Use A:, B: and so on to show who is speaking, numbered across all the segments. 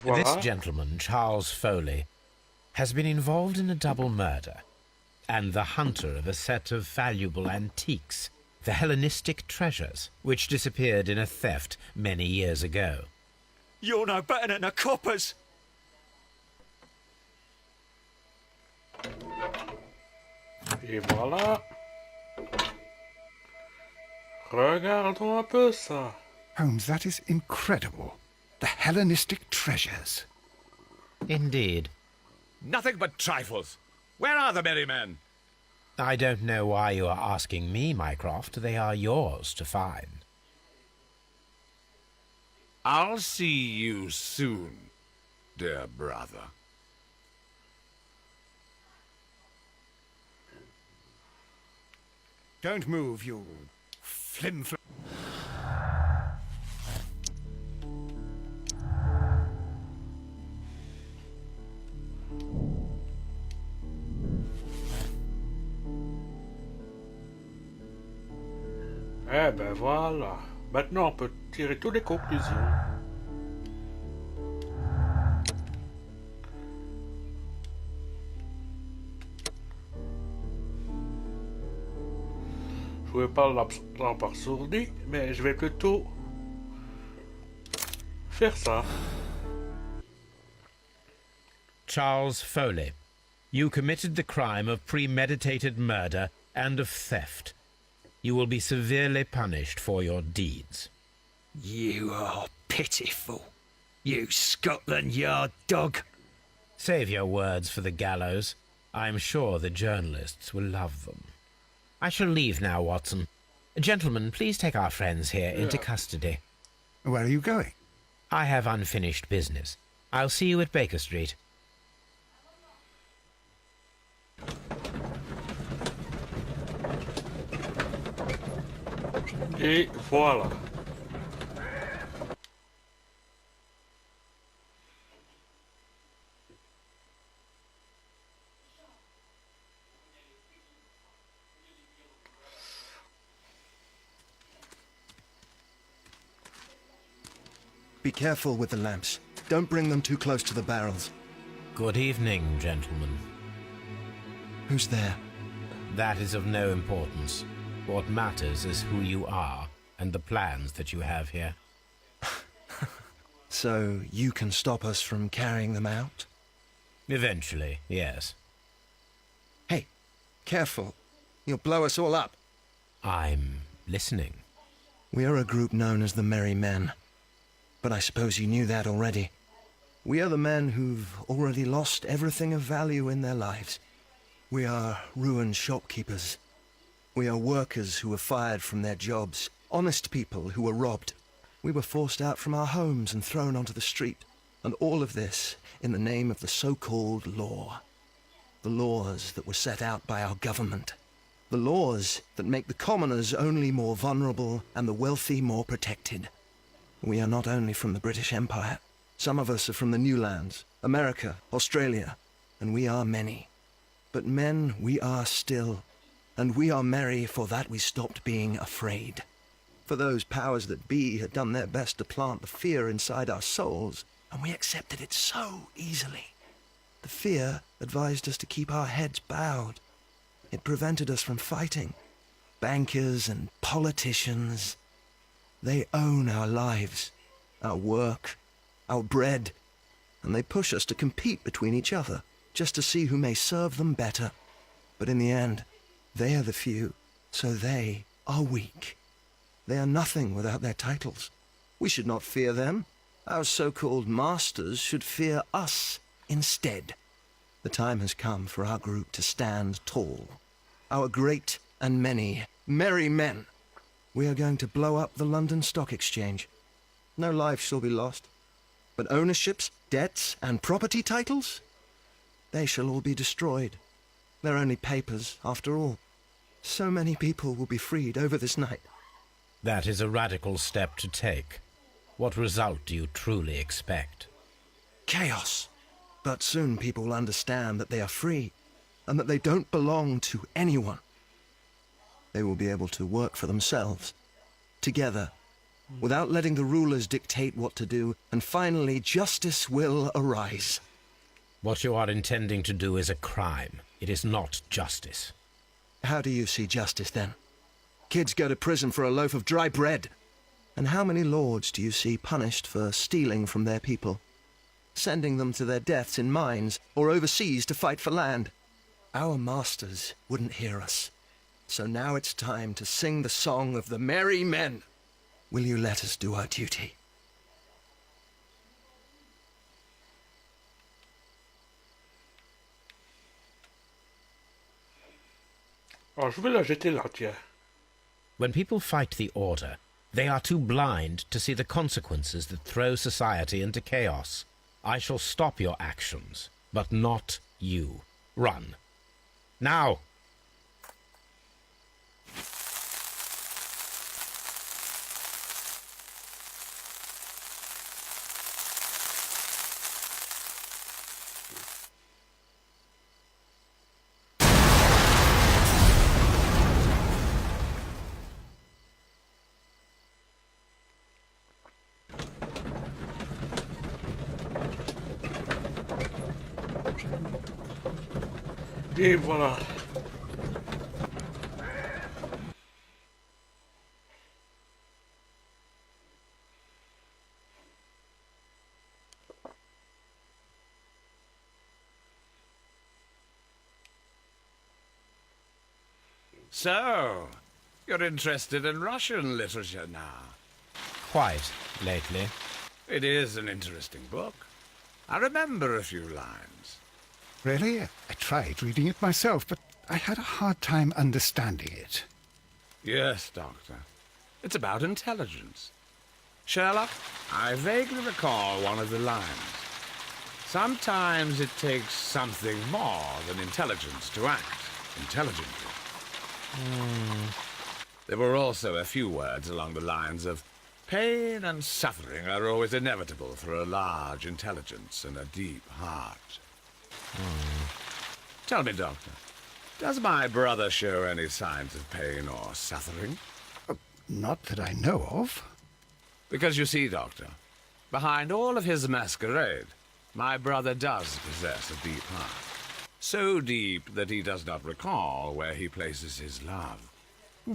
A: This
B: Voilà.
A: gentleman, Charles Foley, has been involved in a double murder and the hunter of a set of valuable antiques, the Hellenistic treasures, which disappeared in a theft many years ago.
C: You're no better than the coppers.
B: Et voilà. Regardons un peu ça.
D: Holmes, that is incredible. The Hellenistic treasures.
A: Indeed.
C: Nothing but trifles. Where are the merry men?
A: I don't know why you are asking me, Mycroft. They are yours to find.
C: I'll see you soon, dear brother.
D: Don't move, you flim-flam.
B: Eh ben voilà. Maintenant, on peut tirer toutes les conclusions. Je ne vais pas l'emparsourdir, mais je vais plutôt faire ça.
A: Charles Foley, you committed the crime of premeditated murder and of theft. You will be severely punished for your deeds.
E: You are pitiful, you Scotland Yard dog.
A: Save your words for the gallows. I'm sure the journalists will love them. I shall leave now, Watson. Gentlemen, please take our friends here into custody.
D: Where are you going?
A: I have unfinished business. I'll see you at Baker Street.
B: Et voilà.
F: Be careful with the lamps. Don't bring them too close to the barrels.
A: Good evening, gentlemen.
F: Who's there?
A: That is of no importance. What matters is who you are and the plans that you have here.
F: So you can stop us from carrying them out?
A: Eventually, yes.
F: Hey, careful. You'll blow us all up.
A: I'm listening.
F: We are a group known as the Merry Men. But I suppose you knew that already. We are the men who've already lost everything of value in their lives. We are ruined shopkeepers. We are workers who were fired from their jobs. Honest people who were robbed. We were forced out from our homes and thrown onto the street. And all of this in the name of the so-called law. The laws that were set out by our government. The laws that make the commoners only more vulnerable and the wealthy more protected. We are not only from the British Empire. Some of us are from the New Lands, America, Australia, and we are many. But men we are still, and we are merry for that we stopped being afraid. For those powers that be had done their best to plant the fear inside our souls, and we accepted it so easily. The fear advised us to keep our heads bowed. It prevented us from fighting. Bankers and politicians, they own our lives, our work, our bread, and they push us to compete between each other, just to see who may serve them better. But in the end, they are the few, so they are weak. They are nothing without their titles. We should not fear them. Our so-called masters should fear us instead. The time has come for our group to stand tall. Our great and many merry men. We are going to blow up the London Stock Exchange. No life shall be lost. But ownerships, debts, and property titles? They shall all be destroyed. They're only papers, after all. So many people will be freed over this night.
A: That is a radical step to take. What result do you truly expect?
F: Chaos. But soon people will understand that they are free, and that they don't belong to anyone. They will be able to work for themselves, together, without letting the rulers dictate what to do, and finally justice will arise.
A: What you are intending to do is a crime. It is not justice.
F: How do you see justice, then? Kids go to prison for a loaf of dry bread. And how many lords do you see punished for stealing from their people? Sending them to their deaths in mines or overseas to fight for land? Our masters wouldn't hear us. So now it's time to sing the song of the merry men. Will you let us do our duty?
B: Alors, je vais la jeter là, tiens.
A: When people fight the order, they are too blind to see the consequences that throw society into chaos. I shall stop your actions, but not you. Run. Now!
B: Et voilà.
C: So, you're interested in Russian literature now?
A: Quite, lately.
C: It is an interesting book. I remember a few lines.
D: Really? I tried reading it myself, but I had a hard time understanding it.
C: Yes, Doctor. It's about intelligence. Sherlock, I vaguely recall one of the lines. Sometimes it takes something more than intelligence to act intelligently. There were also a few words along the lines of pain and suffering are always inevitable for a large intelligence and a deep heart. Tell me, Doctor, does my brother show any signs of pain or suffering?
D: Not that I know of.
C: Because you see, Doctor, behind all of his masquerade, my brother does possess a deep heart. So deep that he does not recall where he places his love.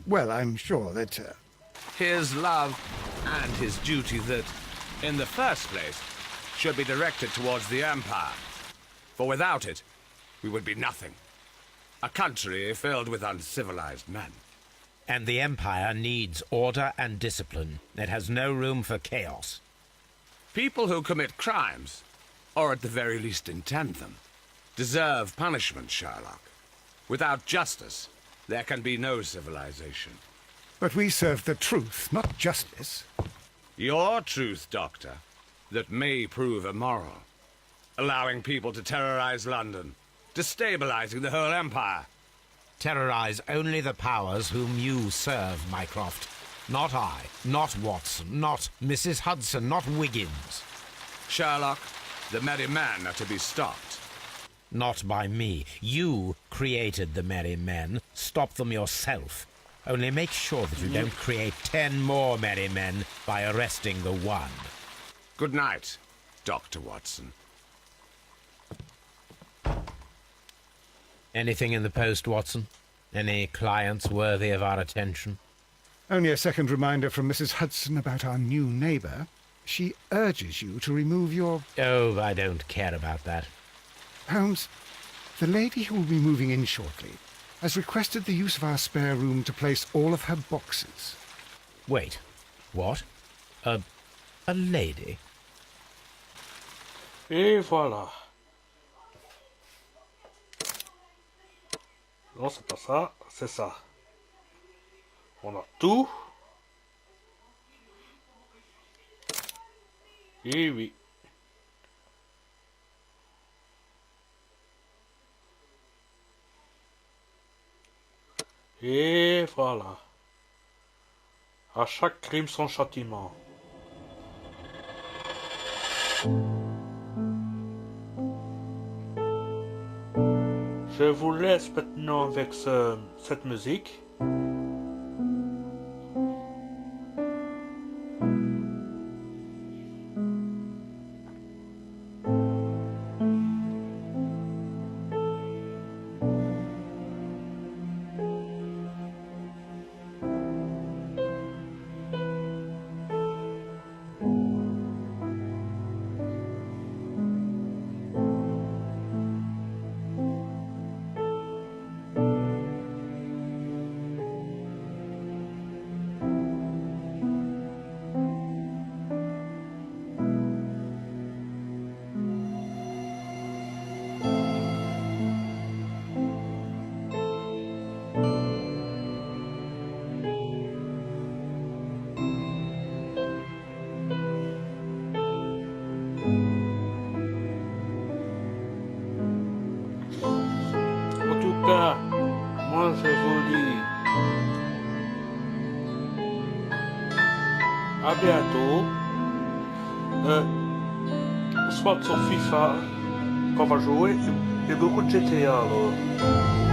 D: Well, I'm sure that...
C: His love and his duty that, in the first place, should be directed towards the Empire. For without it, we would be nothing. A country filled with uncivilized men.
A: And the Empire needs order and discipline. It has no room for chaos.
C: People who commit crimes, or at the very least intend them, deserve punishment, Sherlock. Without justice, there can be no civilization.
D: But we serve the truth, not justice.
C: Your truth, Doctor, that may prove immoral. Allowing people to terrorize London, destabilizing the whole empire.
A: Terrorize only the powers whom you serve, Mycroft. Not I, not Watson, not Mrs. Hudson, not Wiggins.
C: Sherlock, the merry men are to be stopped.
A: Not by me. You created the merry men. Stop them yourself. Only make sure that you don't create 10 more merry men by arresting the one.
C: Good night, Dr. Watson.
A: Anything in the post, Watson? Any clients worthy of our attention?
D: Only a second reminder from Mrs. Hudson about our new neighbour. She urges you to remove your...
A: Oh, I don't care about that.
D: Holmes, the lady who will be moving in shortly has requested the use of our spare room to place all of her boxes.
A: Wait, what? A lady?
B: Et voilà. Non, c'est pas ça, c'est ça. On a tout. Et oui. Et voilà. À chaque crime son châtiment. Je vous laisse maintenant avec cette musique. À bientôt. Soit sur FIFA qu'on va jouer et beaucoup de GTA alors.